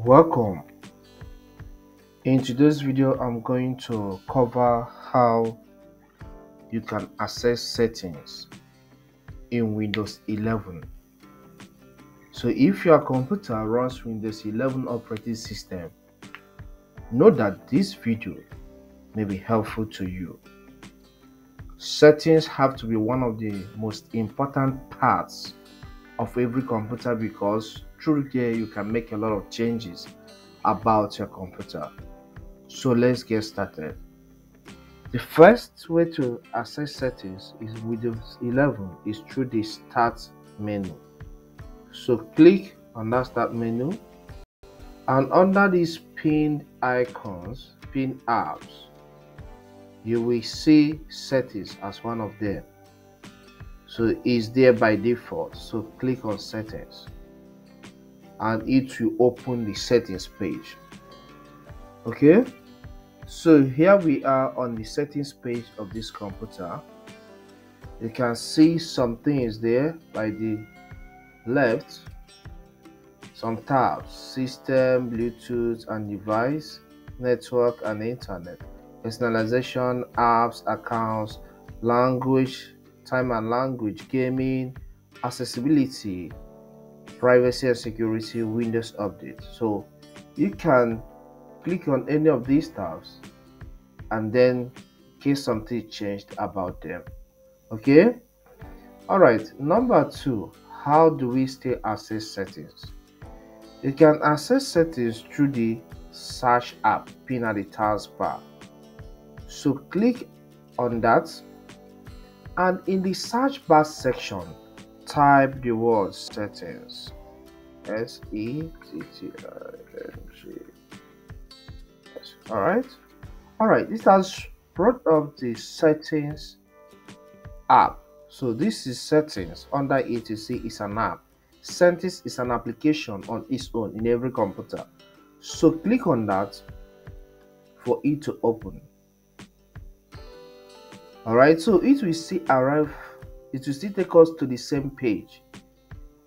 Welcome. In today's video, I'm going to cover how you can access settings in Windows 11. So if your computer runs Windows 11 operating system, know that this video may be helpful to you. Settings have to be one of the most important parts of every computer because through there you can make a lot of changes about your computer. So let's get started. The first way to access settings is Windows 11 is through the Start menu. So click on that Start menu, and under these pinned icons, pinned apps, you will see settings as one of them. So it's there by default. So click on settings and it will open the settings page. Okay, so here we are on the settings page of this computer. You can see some things there by the left, some tabs: system, Bluetooth and device, network and internet, personalization, apps, accounts, language, time and language, gaming, accessibility, privacy and security, Windows update. So you can click on any of these tabs and then in case something changed about them. Okay, all right. Number two, how do we still access settings? You can access settings through the search app pinned at the taskbar. So click on that, and in the search bar section type the word settings, settings. All right, this has brought up the settings app. So this is settings. Under it you see is an app. Settings is an application on its own in every computer. So click on that for it to open. All right, so it will still arrive. It will still take us to the same page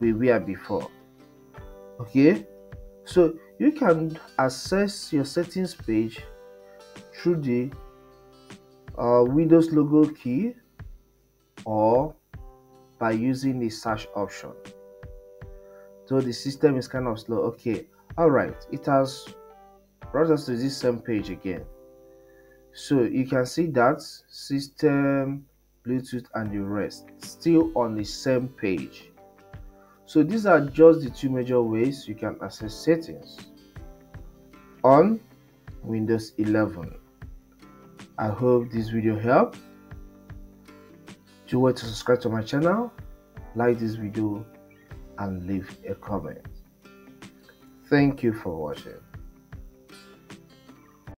we were before. Okay, so you can access your settings page through the Windows logo key or by using the search option. So the system is kind of slow. Okay, all right, it has brought us to this same page again. So you can see that system, Bluetooth and the rest still on the same page. So these are just the two major ways you can access settings on Windows 11. I hope this video helped. Do want to subscribe to my channel, like this video and leave a comment. Thank you for watching.